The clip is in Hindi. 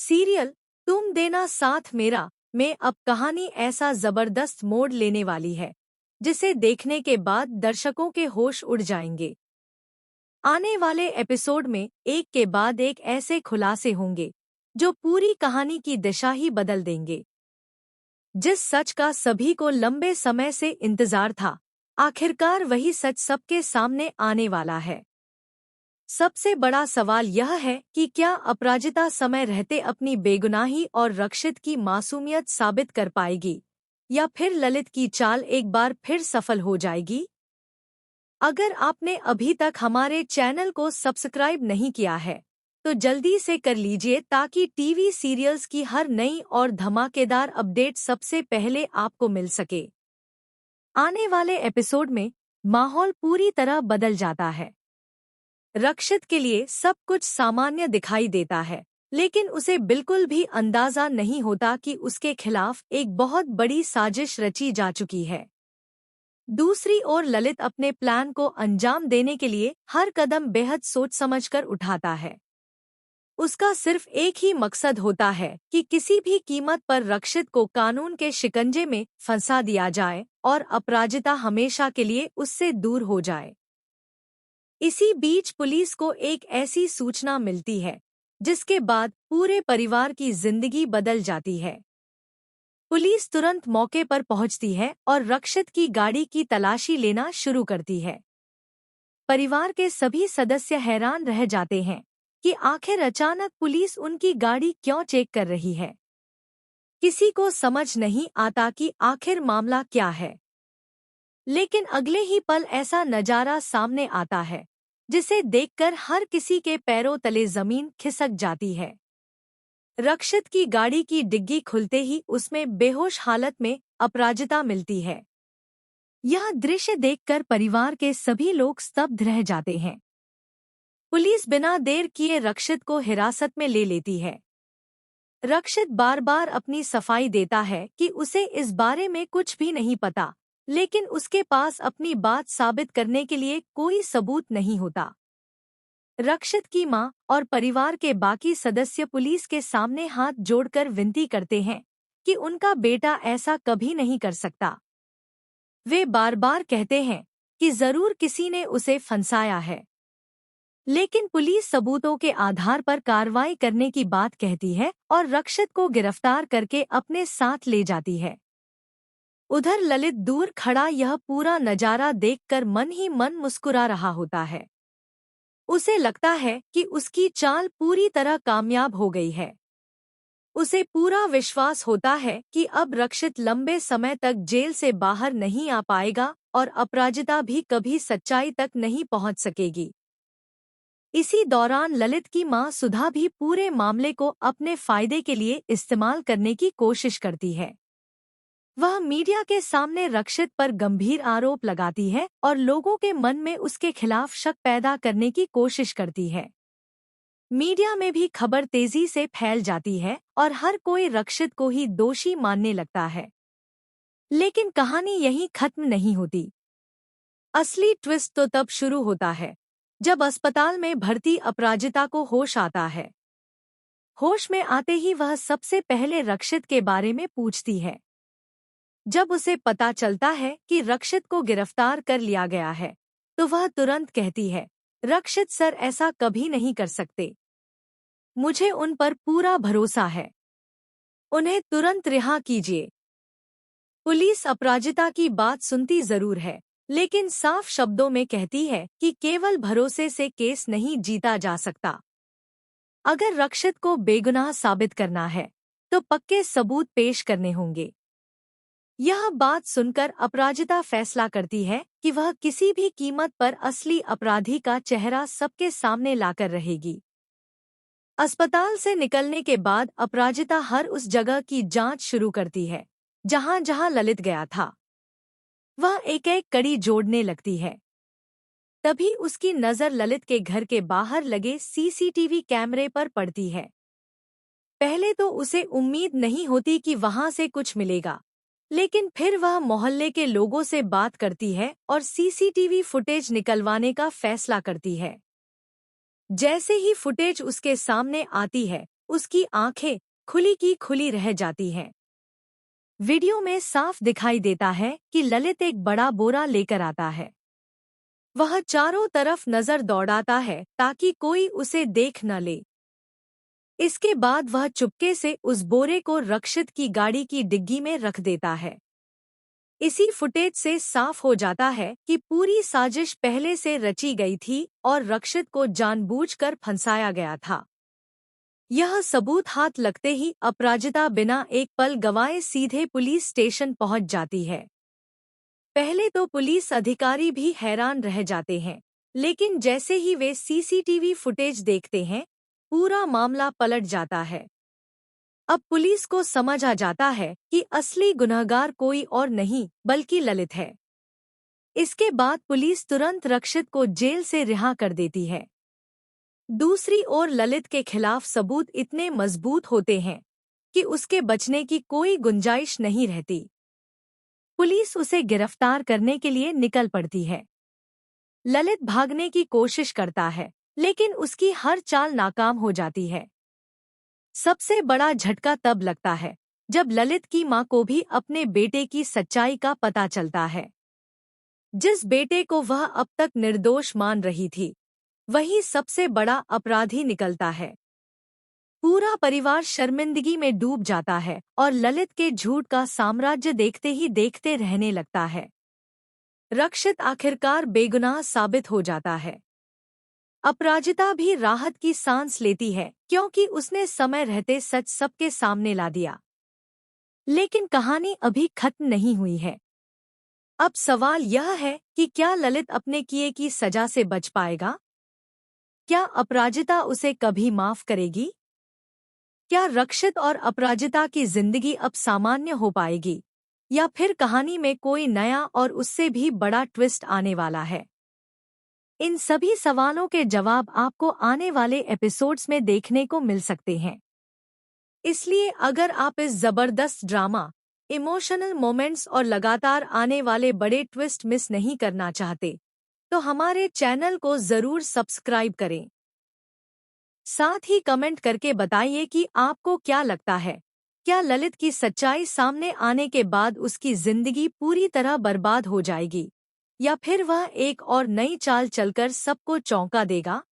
सीरियल तुम देना साथ मेरा में अब कहानी ऐसा जबरदस्त मोड़ लेने वाली है जिसे देखने के बाद दर्शकों के होश उड़ जाएंगे। आने वाले एपिसोड में एक के बाद एक ऐसे खुलासे होंगे जो पूरी कहानी की दिशा ही बदल देंगे। जिस सच का सभी को लंबे समय से इंतजार था, आखिरकार वही सच सबके सामने आने वाला है। सबसे बड़ा सवाल यह है कि क्या अपराजिता समय रहते अपनी बेगुनाही और रक्षित की मासूमियत साबित कर पाएगी, या फिर ललित की चाल एक बार फिर सफल हो जाएगी। अगर आपने अभी तक हमारे चैनल को सब्सक्राइब नहीं किया है तो जल्दी से कर लीजिए ताकि टीवी सीरियल्स की हर नई और धमाकेदार अपडेट सबसे पहले आपको मिल सके। आने वाले एपिसोड में माहौल पूरी तरह बदल जाता है। रक्षित के लिए सब कुछ सामान्य दिखाई देता है, लेकिन उसे बिल्कुल भी अंदाजा नहीं होता कि उसके खिलाफ एक बहुत बड़ी साजिश रची जा चुकी है। दूसरी ओर ललित अपने प्लान को अंजाम देने के लिए हर कदम बेहद सोच समझकर उठाता है। उसका सिर्फ एक ही मकसद होता है कि किसी भी कीमत पर रक्षित को कानून के शिकंजे में फंसा दिया जाए और अपराजिता हमेशा के लिए उससे दूर हो जाए। इसी बीच पुलिस को एक ऐसी सूचना मिलती है जिसके बाद पूरे परिवार की जिंदगी बदल जाती है। पुलिस तुरंत मौके पर पहुंचती है और रक्षित की गाड़ी की तलाशी लेना शुरू करती है। परिवार के सभी सदस्य हैरान रह जाते हैं कि आखिर अचानक पुलिस उनकी गाड़ी क्यों चेक कर रही है। किसी को समझ नहीं आता कि आखिर मामला क्या है। लेकिन अगले ही पल ऐसा नजारा सामने आता है जिसे देखकर हर किसी के पैरों तले जमीन खिसक जाती है। रक्षित की गाड़ी की डिग्गी खुलते ही उसमें बेहोश हालत में अपराजिता मिलती है। यह दृश्य देखकर परिवार के सभी लोग स्तब्ध रह जाते हैं। पुलिस बिना देर किए रक्षित को हिरासत में ले लेती है। रक्षित बार बार अपनी सफाई देता है कि उसे इस बारे में कुछ भी नहीं पता, लेकिन उसके पास अपनी बात साबित करने के लिए कोई सबूत नहीं होता। रक्षित की मां और परिवार के बाकी सदस्य पुलिस के सामने हाथ जोड़कर विनती करते हैं कि उनका बेटा ऐसा कभी नहीं कर सकता। वे बार बार कहते हैं कि जरूर किसी ने उसे फंसाया है, लेकिन पुलिस सबूतों के आधार पर कार्रवाई करने की बात कहती है और रक्षित को गिरफ्तार करके अपने साथ ले जाती है। उधर ललित दूर खड़ा यह पूरा नजारा देखकर मन ही मन मुस्कुरा रहा होता है। उसे लगता है कि उसकी चाल पूरी तरह कामयाब हो गई है। उसे पूरा विश्वास होता है कि अब रक्षित लंबे समय तक जेल से बाहर नहीं आ पाएगा और अपराजिता भी कभी सच्चाई तक नहीं पहुंच सकेगी। इसी दौरान ललित की मां सुधा भी पूरे मामले को अपने फायदे के लिए इस्तेमाल करने की कोशिश करती है। वह मीडिया के सामने रक्षित पर गंभीर आरोप लगाती है और लोगों के मन में उसके खिलाफ शक पैदा करने की कोशिश करती है। मीडिया में भी खबर तेजी से फैल जाती है और हर कोई रक्षित को ही दोषी मानने लगता है। लेकिन कहानी यहीं खत्म नहीं होती। असली ट्विस्ट तो तब शुरू होता है जब अस्पताल में भर्ती अपराजिता को होश आता है। होश में आते ही वह सबसे पहले रक्षित के बारे में पूछती है। जब उसे पता चलता है कि रक्षित को गिरफ्तार कर लिया गया है तो वह तुरंत कहती है, रक्षित सर ऐसा कभी नहीं कर सकते। मुझे उन पर पूरा भरोसा है। उन्हें तुरंत रिहा कीजिए। पुलिस अपराजिता की बात सुनती जरूर है, लेकिन साफ शब्दों में कहती है कि केवल भरोसे से केस नहीं जीता जा सकता। अगर रक्षित को बेगुनाह साबित करना है तो पक्के सबूत पेश करने होंगे। यह बात सुनकर अपराजिता फैसला करती है कि वह किसी भी कीमत पर असली अपराधी का चेहरा सबके सामने लाकर रहेगी। अस्पताल से निकलने के बाद अपराजिता हर उस जगह की जांच शुरू करती है जहां जहां ललित गया था। वह एक एक कड़ी जोड़ने लगती है। तभी उसकी नज़र ललित के घर के बाहर लगे सीसीटीवी कैमरे पर पड़ती है। पहले तो उसे उम्मीद नहीं होती कि वहां से कुछ मिलेगा, लेकिन फिर वह मोहल्ले के लोगों से बात करती है और सीसीटीवी फुटेज निकलवाने का फैसला करती है। जैसे ही फुटेज उसके सामने आती है, उसकी आंखें खुली की खुली रह जाती हैं। वीडियो में साफ दिखाई देता है कि ललित एक बड़ा बोरा लेकर आता है। वह चारों तरफ नजर दौड़ाता है ताकि कोई उसे देख न ले। इसके बाद वह चुपके से उस बोरे को रक्षित की गाड़ी की डिग्गी में रख देता है। इसी फुटेज से साफ हो जाता है कि पूरी साजिश पहले से रची गई थी और रक्षित को जानबूझकर फंसाया गया था। यह सबूत हाथ लगते ही अपराजिता बिना एक पल गवाए सीधे पुलिस स्टेशन पहुंच जाती है। पहले तो पुलिस अधिकारी भी हैरान रह जाते हैं, लेकिन जैसे ही वे सीसीटीवी फुटेज देखते हैं, पूरा मामला पलट जाता है। अब पुलिस को समझ आ जाता है कि असली गुनहगार कोई और नहीं बल्कि ललित है। इसके बाद पुलिस तुरंत रक्षित को जेल से रिहा कर देती है। दूसरी ओर ललित के खिलाफ सबूत इतने मजबूत होते हैं कि उसके बचने की कोई गुंजाइश नहीं रहती। पुलिस उसे गिरफ्तार करने के लिए निकल पड़ती है। ललित भागने की कोशिश करता है, लेकिन उसकी हर चाल नाकाम हो जाती है। सबसे बड़ा झटका तब लगता है जब ललित की मां को भी अपने बेटे की सच्चाई का पता चलता है। जिस बेटे को वह अब तक निर्दोष मान रही थी, वही सबसे बड़ा अपराधी निकलता है। पूरा परिवार शर्मिंदगी में डूब जाता है और ललित के झूठ का साम्राज्य देखते ही देखते रहने लगता है। रक्षित आखिरकार बेगुनाह साबित हो जाता है। अपराजिता भी राहत की सांस लेती है क्योंकि उसने समय रहते सच सबके सामने ला दिया। लेकिन कहानी अभी खत्म नहीं हुई है। अब सवाल यह है कि क्या ललित अपने किए की सजा से बच पाएगा? क्या अपराजिता उसे कभी माफ करेगी? क्या रक्षित और अपराजिता की जिंदगी अब सामान्य हो पाएगी, या फिर कहानी में कोई नया और उससे भी बड़ा ट्विस्ट आने वाला है? इन सभी सवालों के जवाब आपको आने वाले एपिसोड्स में देखने को मिल सकते हैं। इसलिए अगर आप इस जबरदस्त ड्रामा, इमोशनल मोमेंट्स और लगातार आने वाले बड़े ट्विस्ट मिस नहीं करना चाहते, तो हमारे चैनल को जरूर सब्सक्राइब करें। साथ ही कमेंट करके बताइए कि आपको क्या लगता है, क्या ललित की सच्चाई सामने आने के बाद उसकी जिंदगी पूरी तरह बर्बाद हो जाएगी, या फिर वह एक और नई चाल चलकर सबको चौंका देगा?